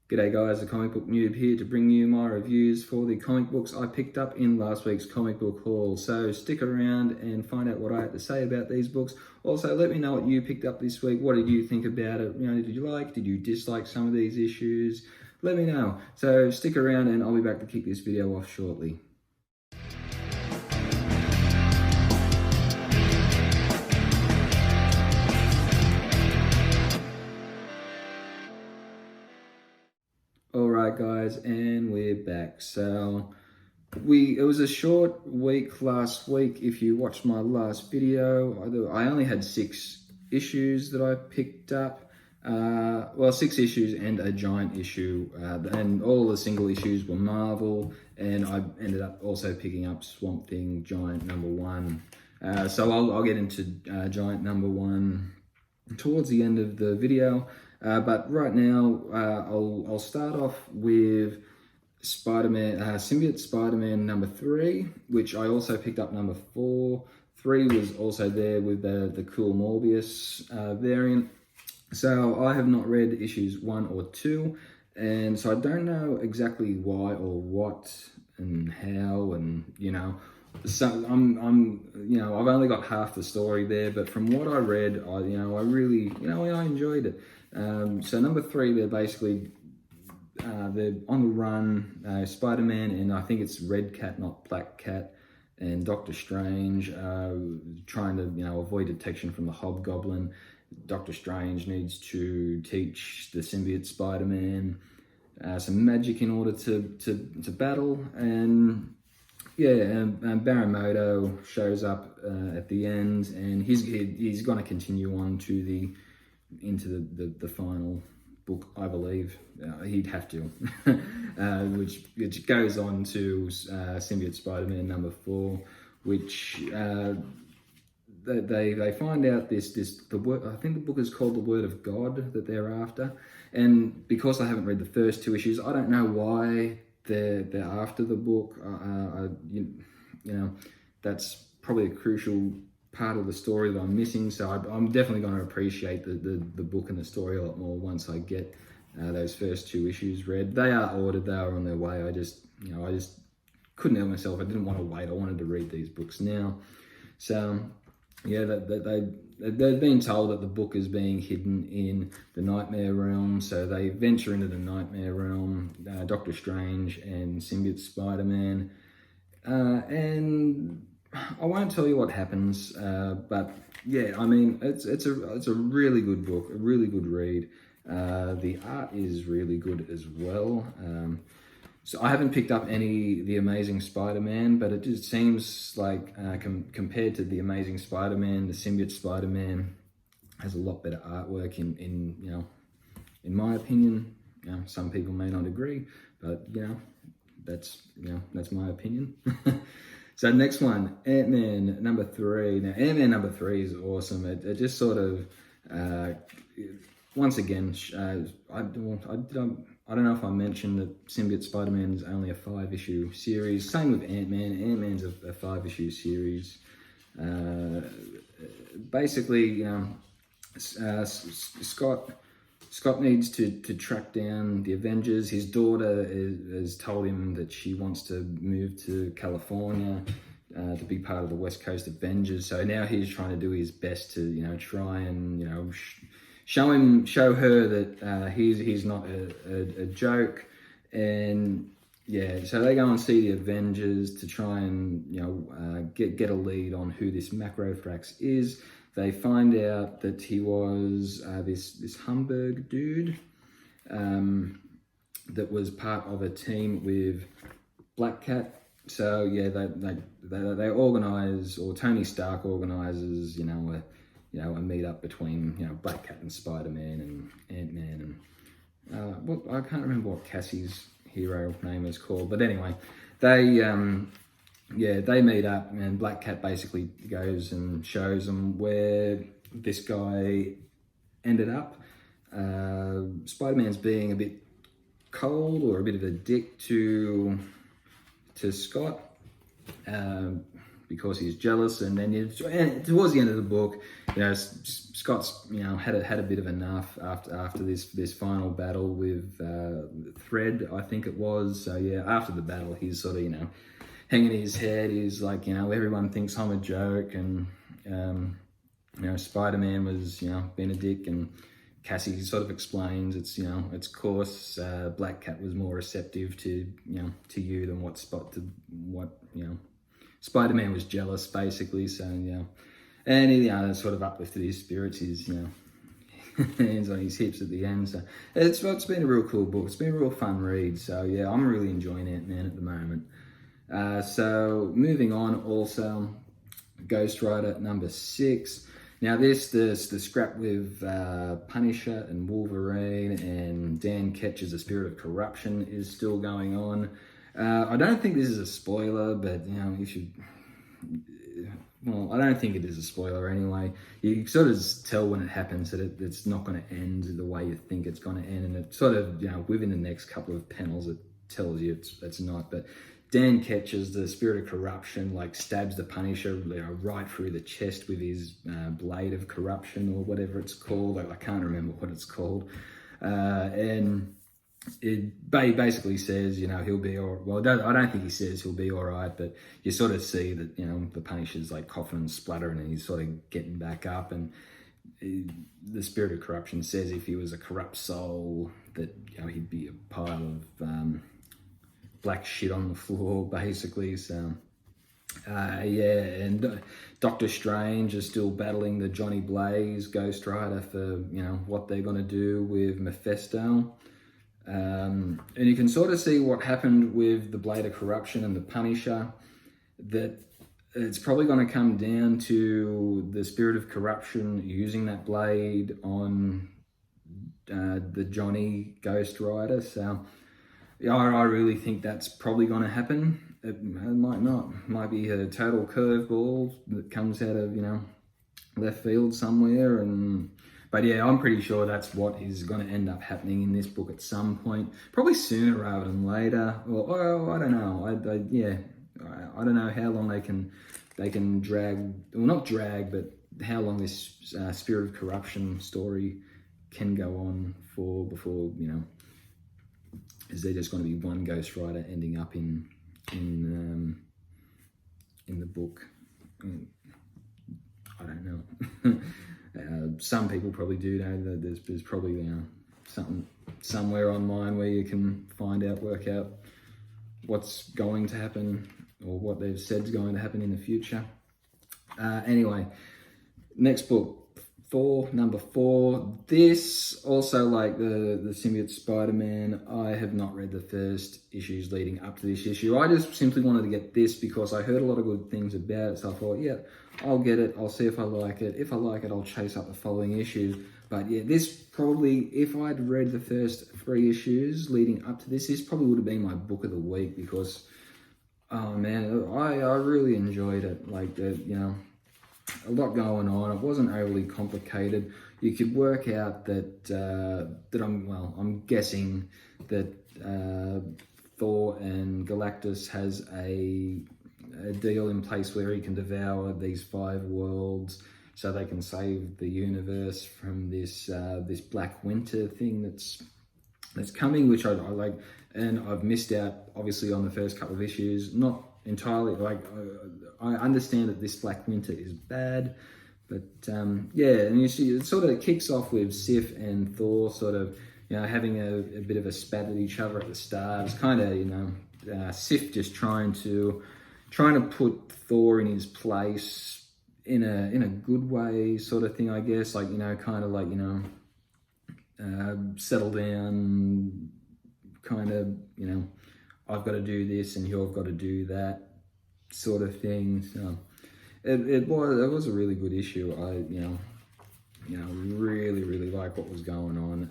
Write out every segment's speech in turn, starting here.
G'day guys, the Comic Book Noob here to bring you my reviews for the comic books I picked up in last week's comic book haul. So stick around and find out what I had to say about these books. Also, let me know what you picked up this week. What did you think about it? Did you like, did you dislike some of these issues? Let me know. So stick around and I'll be back to kick this video off shortly. Alright guys, and we're back. So it was a short week last week. If you watched my last video, I only had 6 issues that I picked up. Well, 6 issues and a giant issue, and all the single issues were Marvel, and I ended up also picking up Swamp Thing Giant #1. So I'll get into Giant #1 towards the end of the video. But right now, I'll start off with Spider-Man, Symbiote Spider-Man #3, which I also picked up #4. 3 was also there with the cool Morbius variant. So I have not read issues 1 or 2, and so I don't know exactly why or what and how, and so I've only got half the story there, but from what I read, I really I enjoyed it. So #3, they're basically they're on the run. Spider-Man and I think it's Red Cat, not Black Cat, and Doctor Strange trying to avoid detection from the Hobgoblin. Doctor Strange needs to teach the Symbiote Spider-Man some magic in order to battle, and Baramoto shows up at the end, and he's going to continue on to into the final book, I believe. He'd have to, which goes on to Symbiote Spider-Man #4, which they find out I think the book is called The Word of God that they're after, and because I haven't read the first 2 issues, I don't know why they're after the book. That's probably a crucial part of the story that I'm missing, so I'm definitely going to appreciate the book and the story a lot more once I get those first 2 issues read. They are ordered, they are on their way. I just couldn't help myself. I didn't want to wait. I wanted to read these books now. So yeah, they've been told that the book is being hidden in the Nightmare Realm, so they venture into the Nightmare Realm, Doctor Strange and Symbiote Spider-Man, and I won't tell you what happens, but yeah, I mean, it's a really good book, a really good read. The art is really good as well. So I haven't picked up The Amazing Spider-Man, but it just seems like compared to The Amazing Spider-Man, the Symbiote Spider-Man has a lot better artwork in my opinion. Some people may not agree, but that's my opinion. So next one, Ant-Man #3. Now Ant-Man #3 is awesome. It just sort of once again, I don't know if I mentioned that Symbiote Spider-Man is only a 5-issue series. Same with Ant-Man. Ant-Man's a 5-issue series. Basically, Scott needs to track down the Avengers. His daughter has told him that she wants to move to California to be part of the West Coast Avengers. So now he's trying to do his best to try and show her that he's not a joke. And yeah, so they go and see the Avengers to try and get a lead on who this Macrothrax is. They find out that he was this Hamburg dude that was part of a team with Black Cat. So yeah, they organize, or Tony Stark organizes, a meet-up between Black Cat and Spider-Man and Ant-Man, and I can't remember what Cassie's hero name is called, but anyway, they meet up, and Black Cat basically goes and shows them where this guy ended up. Spider-Man's being a bit cold, or a bit of a dick to Scott, because he's jealous, and then towards the end of the book, Scott's had a bit of enough after this final battle with thread, I think it was. So yeah, after the battle, he's sort of, hanging his head. He's like, everyone thinks I'm a joke, and Spider-Man was, being a dick, and Cassie sort of explains it's course Black Cat was more receptive to you than what Spider-Man was jealous, basically. So and he sort of uplifted his spirits. His hands on his hips at the end. So it's been a real cool book. It's been a real fun read. So yeah, I'm really enjoying Ant-Man at the moment. So moving on, also Ghost Rider number 6. Now the scrap with Punisher and Wolverine and Dan Ketch's The Spirit of Corruption is still going on. I don't think this is a spoiler, but you should. Well, I don't think it is a spoiler anyway. You sort of tell when it happens that it's not going to end the way you think it's going to end, and it sort of within the next couple of panels it tells you it's not. But Dan Ketch's The Spirit of Corruption stabs the Punisher right through the chest with his blade of corruption, or whatever it's called. I can't remember what it's called. And it basically says, he'll be all right. Well, I don't think he says he'll be all right, but you sort of see that, the Punisher's coughing and spluttering, and he's sort of getting back up. And the Spirit of Corruption says if he was a corrupt soul, that, he'd be a pile of black shit on the floor, basically. So and Doctor Strange is still battling the Johnny Blaze Ghost Rider for what they're going to do with Mephisto, and you can sort of see what happened with the Blade of Corruption and the Punisher, that it's probably going to come down to the Spirit of Corruption using that blade on the Johnny Ghost Rider. So yeah, I really think that's probably going to happen. It might not. It might be a total curveball that comes out of, left field somewhere. But yeah, I'm pretty sure that's what is going to end up happening in this book at some point. Probably sooner rather than later. Or I don't know. I don't know how long they can drag, well, not drag, but how long this Spirit of Corruption story can go on for before, is there just going to be one Ghost Rider ending up in the book? I don't know. Some people probably do know that there's probably something somewhere online where you can work out what's going to happen, or what they've said is going to happen in the future. Anyway, next book. Thor number 4. This also, like the Symbiote Spider-Man, I have not read the first issues leading up to this issue. I just simply wanted to get this because I heard a lot of good things about it. So I thought, yeah, I'll get it. I'll see if I like it. If I like it, I'll chase up the following issues. But yeah, this probably, if I'd read the first 3 issues leading up to this probably would have been my book of the week, because, oh man, I really enjoyed it. A lot going on. It wasn't overly complicated. You could work out that I'm guessing that Thor and Galactus has a deal in place where he can devour these 5 worlds so they can save the universe from this Black Winter thing that's coming, which I like. And I've missed out obviously on the first couple of issues. Not entirely, I understand that this Black Winter is bad, but yeah, and you see it sort of kicks off with Sif and Thor sort of having a bit of a spat at each other at the start. It's kind of Sif just trying to put Thor in his place in a good way, sort of thing, I guess, settle down, kind of, I've got to do this and you've got to do that, sort of thing. So it was a really good issue. I really like what was going on.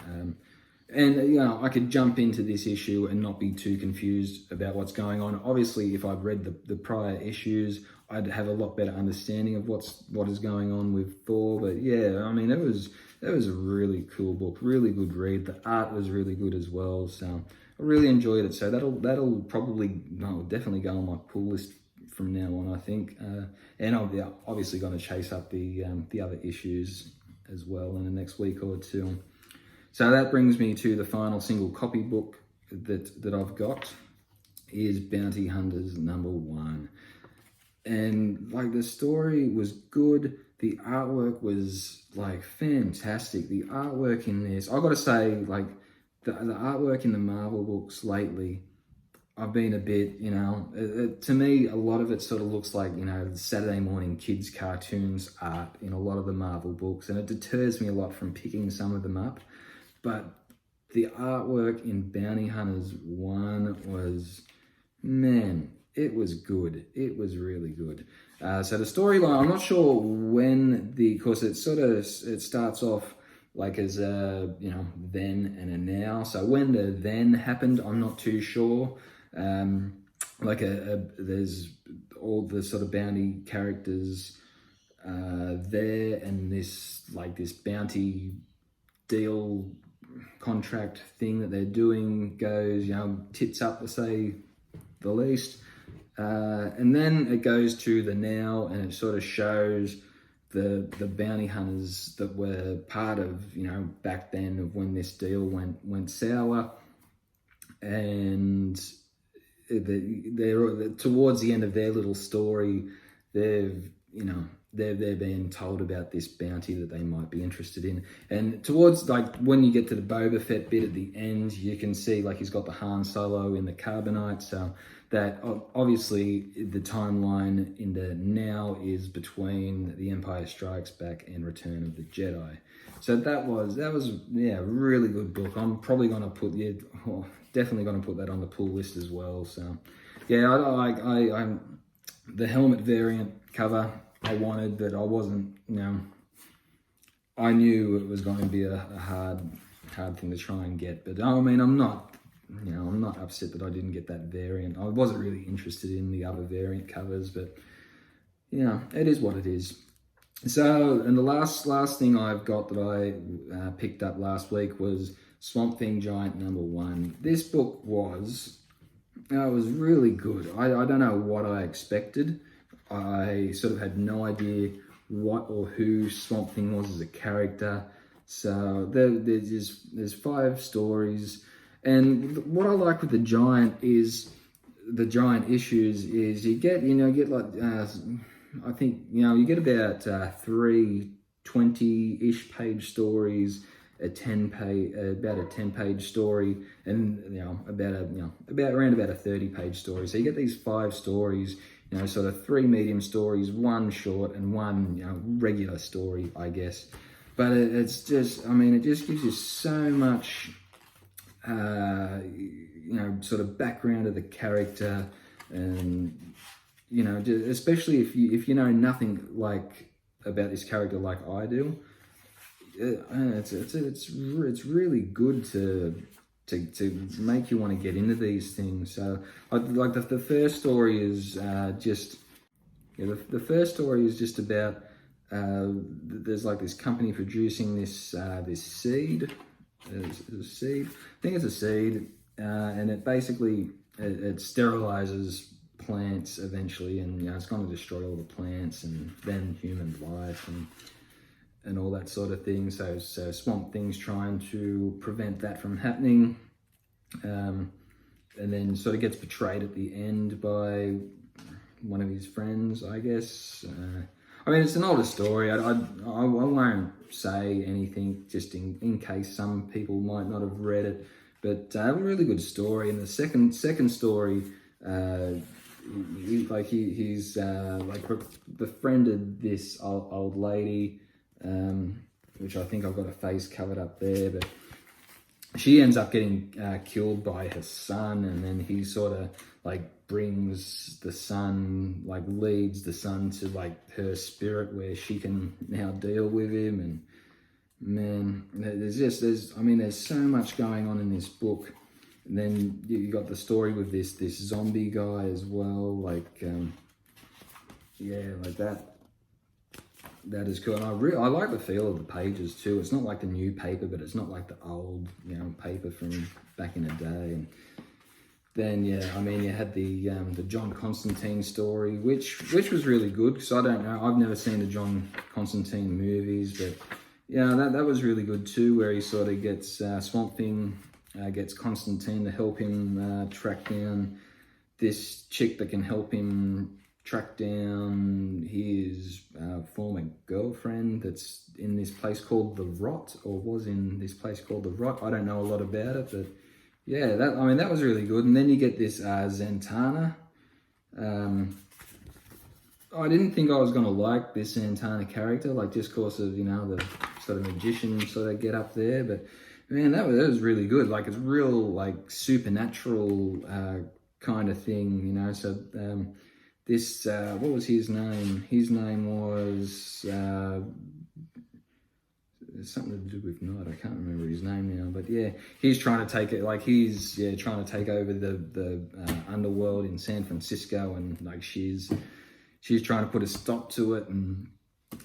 And I could jump into this issue and not be too confused about what's going on. Obviously, if I'd read the prior issues, I'd have a lot better understanding of what is going on with Thor. But yeah, I mean, it was a really cool book, really good read. The art was really good as well. So I really enjoyed it. So that'll probably definitely go on my pull list from now on, I think. And I'll be obviously going to chase up the other issues as well in the next week or two. So that brings me to the final single copy book that I've got is Bounty Hunters #1. And like the story was good, the artwork was like fantastic. The artwork in this, I gotta say, like the artwork in the Marvel books lately, I've been a bit, to me, a lot of it sort of looks like, Saturday morning kids cartoons art in a lot of the Marvel books, and it deters me a lot from picking some of them up. But the artwork in Bounty Hunters 1 was, man, it was good. It was really good. So the storyline, I'm not sure when because it starts off like as a, then and a now. So when the then happened, I'm not too sure. There's all the sort of bounty characters there, and this bounty deal contract thing that they're doing goes, tits up to say the least. And then it goes to the now, and it sort of shows the bounty hunters that were part of, back then, of when this deal went sour. And they're towards the end of their little story, they're being told about this bounty that they might be interested in. And towards, like, when you get to the Boba Fett bit at the end, you can see, like, he's got the Han Solo in the carbonite. So that obviously the timeline in the now is between The Empire Strikes Back and Return of the Jedi. So that was a really good book. I'm probably going to definitely going to put that on the pull list as well. So yeah, I'm the helmet variant cover I wanted, but I wasn't, I knew it was going to be a hard thing to try and get. But I mean, I'm not upset that I didn't get that variant. I wasn't really interested in the other variant covers, but it is what it is. So, and the last thing I've got that I picked up last week was Swamp Thing Giant #1. This book was really good. I don't know what I expected. I sort of had no idea what or who Swamp Thing was as a character. So there's 5 stories, and what I like with the Giant issues is you get like I think you get about 3 20-ish page stories, about a 10-page story, and around about a 30-page story. So you get these 5 stories, sort of 3 medium stories, 1 short, and 1 regular story, I guess. But it's just, it just gives you so much sort of background of the character, and especially if you know nothing like about this character like I do. It's really good to make you want to get into these things. So like the first story is the first story is just about there's like this company producing this seed. It's a seed. I think it's a seed, and it basically it sterilizes plants eventually, and it's going to destroy all the plants and then human life and all that sort of thing. So Swamp Thing's trying to prevent that from happening, and then sort of gets betrayed at the end by one of his friends, I guess. It's an older story. I won't say anything just in case some people might not have read it, but a really good story. And the second story, he's befriended this old lady, which I think I've got a face covered up there, but she ends up getting killed by her son, and then he sort of brings the son, leads the son to her spirit where she can now deal with him. And man, there's so much going on in this book. And then you got the story with this zombie guy as well, that is cool. And I like the feel of the pages too. It's not like the new paper, but it's not like the old paper from back in the day. And then you had the John Constantine story, which was really good, because I don't know, I've never seen the John Constantine movies, but that was really good too, where he sort of gets Swamp Thing gets Constantine to help him track down this chick that can help him track down his former girlfriend that's in this place called the Rot, or was in this place called the Rot. I don't know a lot about it, but yeah, that was really good. And then you get this Zatanna. I didn't think I was going to like this Zatanna character, like just because of, the sort of magician sort of get up there. But man, that was really good. Like it's real, like supernatural kind of thing, So this, what was his name? His name was something to do with night. I can't remember his name now, but yeah, he's trying to take it. Like he's trying to take over the underworld in San Francisco, and like she's trying to put a stop to it, and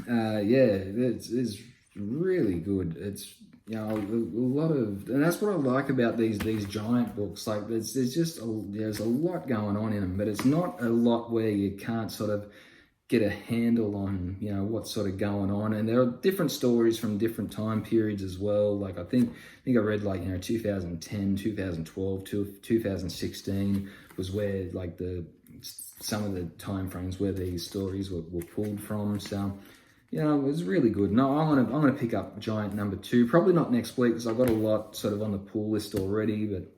it's really good. It's a lot of, and that's what I like about these giant books. Like there's a lot going on in them, but it's not a lot where you can't sort of get a handle on what's sort of going on. And there are different stories from different time periods as well. Like I think I read 2010, 2012 to 2016 was where like some of the time frames where these stories were pulled from. So it was really good. No, I'm gonna pick up Giant number 2. Probably not next week because I've got a lot sort of on the pull list already, but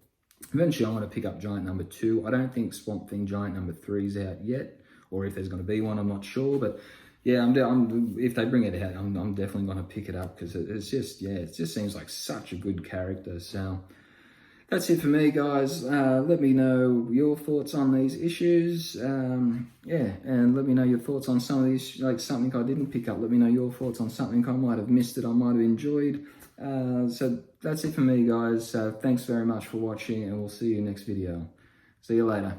eventually I'm gonna pick up Giant number 2. I don't think Swamp Thing Giant number 3 is out yet, or if there's going to be one, I'm not sure. But yeah, if they bring it out, I'm definitely going to pick it up because it just seems like such a good character. So that's it for me, guys. Let me know your thoughts on these issues. And let me know your thoughts on some of these, like something I didn't pick up. Let me know your thoughts on something I might have missed that I might have enjoyed. So that's it for me, guys. Thanks very much for watching, and we'll see you next video. See you later.